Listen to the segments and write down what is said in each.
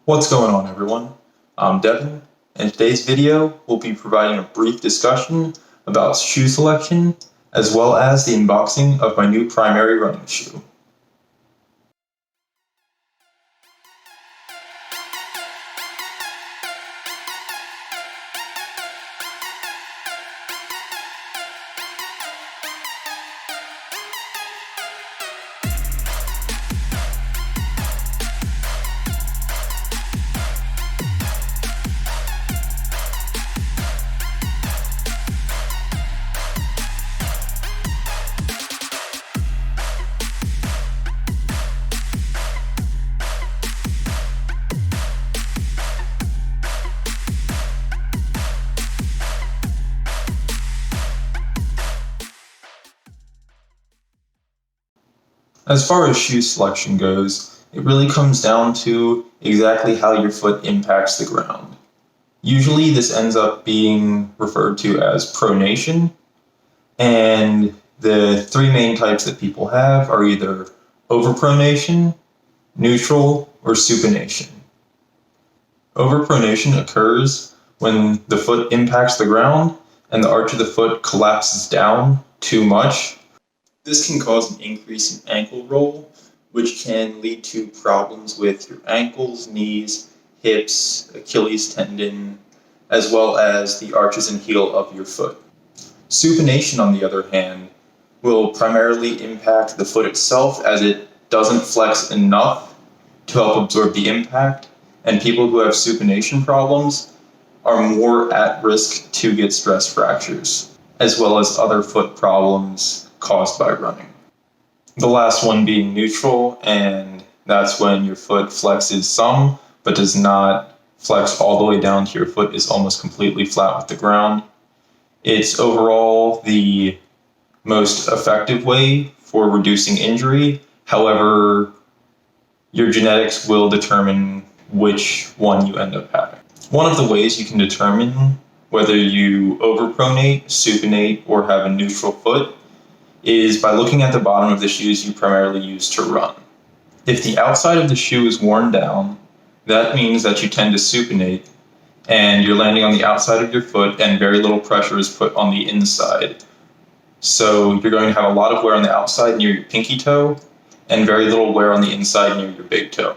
What's going on, everyone? I'm Devin, and in today's video we'll be providing a brief discussion about shoe selection as well as the unboxing of my new primary running shoe. As far as shoe selection goes, it really comes down to exactly how your foot impacts the ground. Usually this ends up being referred to as pronation, and the three main types that people have are either overpronation, neutral, or supination. Overpronation occurs when the foot impacts the ground and the arch of the foot collapses down too much. This can cause an increase in ankle roll, which can lead to problems with your ankles, knees, hips, Achilles tendon, as well as the arches and heel of your foot. Supination, on the other hand, will primarily impact the foot itself as it doesn't flex enough to help absorb the impact, and people who have supination problems are more at risk to get stress fractures, as well as other foot problems caused by running. The last one being neutral, and that's when your foot flexes some, but does not flex all the way down to your foot is almost completely flat with the ground. It's overall the most effective way for reducing injury. However, your genetics will determine which one you end up having. One of the ways you can determine whether you overpronate, supinate, or have a neutral foot is by looking at the bottom of the shoes you primarily use to run. If the outside of the shoe is worn down, that means that you tend to supinate and you're landing on the outside of your foot and very little pressure is put on the inside. So you're going to have a lot of wear on the outside near your pinky toe and very little wear on the inside near your big toe.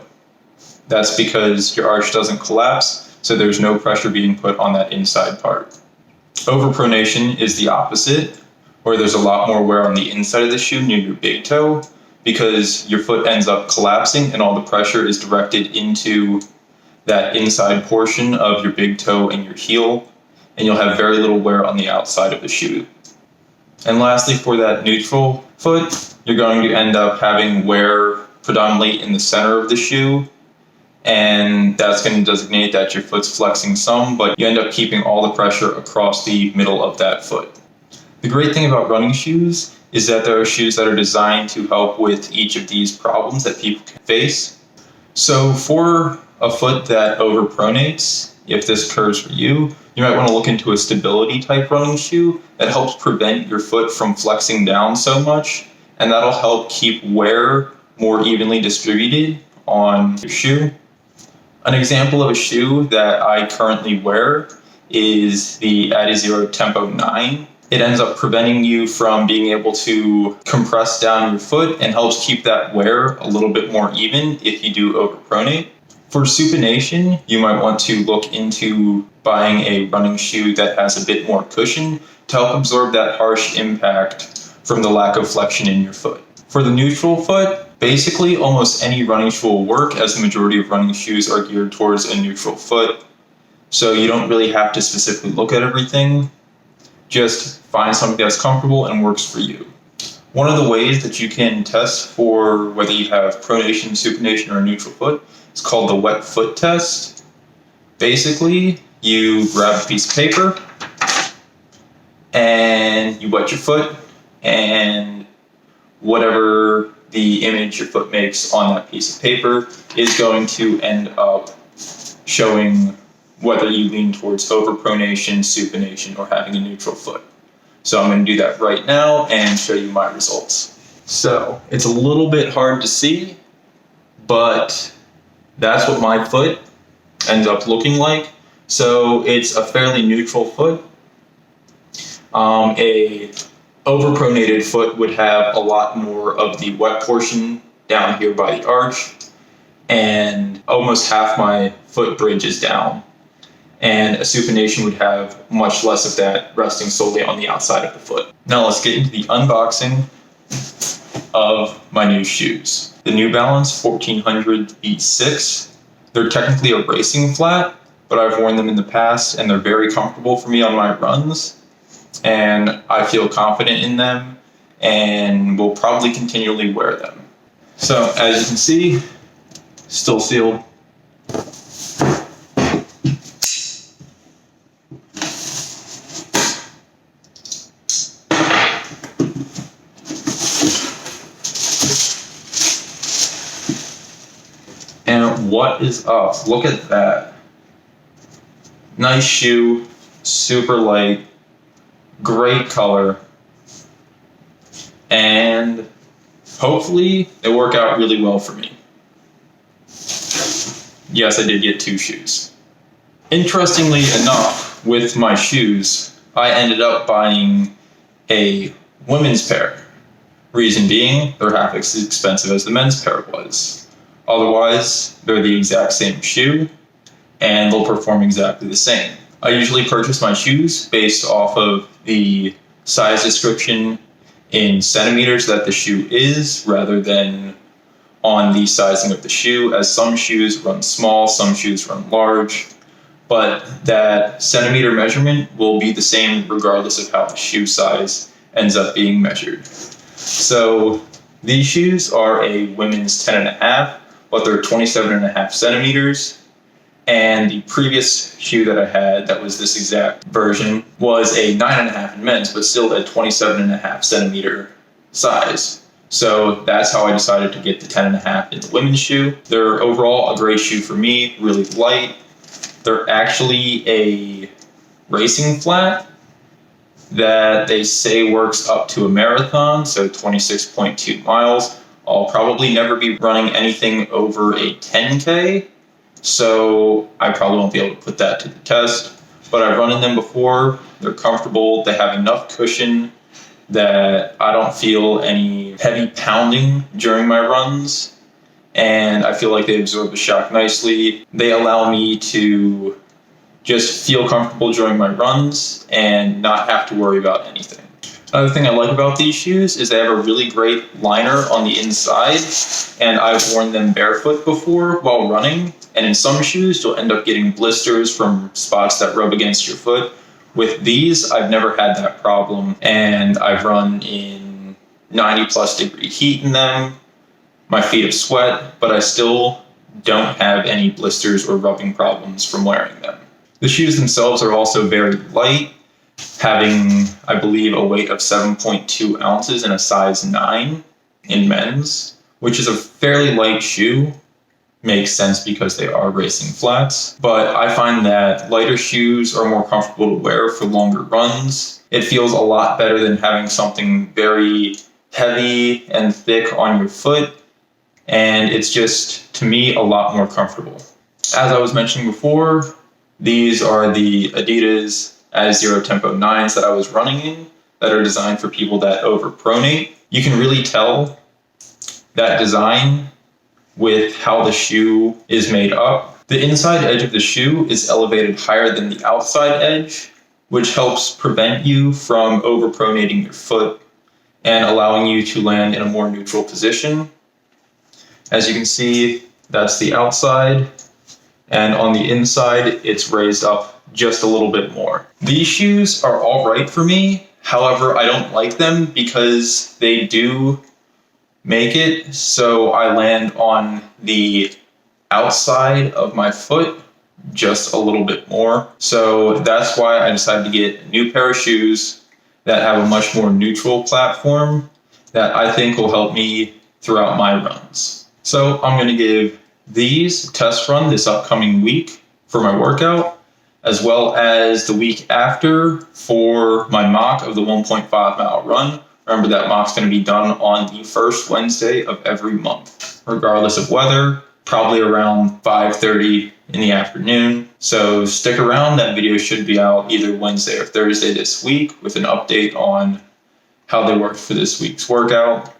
That's because your arch doesn't collapse, so there's no pressure being put on that inside part. Overpronation is the opposite, where there's a lot more wear on the inside of the shoe near your big toe because your foot ends up collapsing and all the pressure is directed into that inside portion of your big toe and your heel, and you'll have very little wear on the outside of the shoe. And lastly, for that neutral foot, you're going to end up having wear predominantly in the center of the shoe, and that's going to designate that your foot's flexing some, but you end up keeping all the pressure across the middle of that foot. The great thing about running shoes is that there are shoes that are designed to help with each of these problems that people can face. So for a foot that overpronates, if this occurs for you, you might want to look into a stability type running shoe that helps prevent your foot from flexing down so much, and that'll help keep wear more evenly distributed on your shoe. An example of a shoe that I currently wear is the Adizero Tempo 9. It ends up preventing you from being able to compress down your foot and helps keep that wear a little bit more even if you do overpronate. For supination, you might want to look into buying a running shoe that has a bit more cushion to help absorb that harsh impact from the lack of flexion in your foot. For the neutral foot, basically almost any running shoe will work, as the majority of running shoes are geared towards a neutral foot. So you don't really have to specifically look at everything. Just find something that's comfortable and works for you. One of the ways that you can test for whether you have pronation, supination, or a neutral foot is called the wet foot test. Basically, you grab a piece of paper and you wet your foot, and whatever the image your foot makes on that piece of paper is going to end up showing whether you lean towards overpronation, supination, or having a neutral foot. So I'm going to do that right now and show you my results. So it's a little bit hard to see, but that's what my foot ends up looking like. So it's a fairly neutral foot. A overpronated foot would have a lot more of the wet portion down here by the arch, and almost half my foot bridge is down. And a supination would have much less of that resting solely on the outside of the foot. Now let's get into the unboxing of my new shoes. The New Balance 1400 V6. They're technically a racing flat, but I've worn them in the past and they're very comfortable for me on my runs. And I feel confident in them and will probably continually wear them. So as you can see, still sealed. And what is up? Look at that. Nice shoe, super light, great color, and hopefully they work out really well for me. Yes, I did get 2 shoes. Interestingly enough, with my shoes, I ended up buying a women's pair. Reason being, they're half as expensive as the men's pair was. Otherwise, they're the exact same shoe, and they'll perform exactly the same. I usually purchase my shoes based off of the size description in centimeters that the shoe is, rather than on the sizing of the shoe, as some shoes run small, some shoes run large, but that centimeter measurement will be the same regardless of how the shoe size ends up being measured. So these shoes are a women's 10.5, but they're 27.5 centimeters. And the previous shoe that I had that was this exact version was a 9.5 in men's, but still at 27.5 centimeter size. So that's how I decided to get the 10.5 in the women's shoe. They're overall a great shoe for me, really light. They're actually a racing flat that they say works up to a marathon, so 26.2 miles. I'll probably never be running anything over a 10K, so I probably won't be able to put that to the test. But I've run in them before. They're comfortable. They have enough cushion that I don't feel any heavy pounding during my runs, and I feel like they absorb the shock nicely. They allow me to just feel comfortable during my runs and not have to worry about anything. Another thing I like about these shoes is they have a really great liner on the inside, and I've worn them barefoot before while running, and in some shoes you'll end up getting blisters from spots that rub against your foot. With these, I've never had that problem, and I've run in 90+ degree heat in them. My feet have sweat, but I still don't have any blisters or rubbing problems from wearing them. The shoes themselves are also very light, having, I believe, a weight of 7.2 ounces and a size 9 in men's, which is a fairly light shoe. Makes sense because they are racing flats, but I find that lighter shoes are more comfortable to wear for longer runs. It feels a lot better than having something very heavy and thick on your foot, and it's just, to me, a lot more comfortable. As I was mentioning before, these are the Adidas Adizero Tempo 9s that I was running in that are designed for people that overpronate. You can really tell that design with how the shoe is made up. The inside edge of the shoe is elevated higher than the outside edge, which helps prevent you from overpronating your foot and allowing you to land in a more neutral position. As you can see, that's the outside, and on the inside, it's raised up just a little bit more. These shoes are all right for me. However, I don't like them because they do make it so I land on the outside of my foot just a little bit more. So that's why I decided to get a new pair of shoes that have a much more neutral platform that I think will help me throughout my runs. So I'm going to give these a test run this upcoming week for my workout, as well as the week after for my mock of the 1.5 mile run. Remember, that mock's going to be done on the first Wednesday of every month. Regardless of weather, probably around 5:30 in the afternoon. So stick around. That video should be out either Wednesday or Thursday this week with an update on how they worked for this week's workout.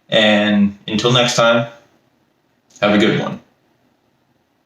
And until next time, have a good one.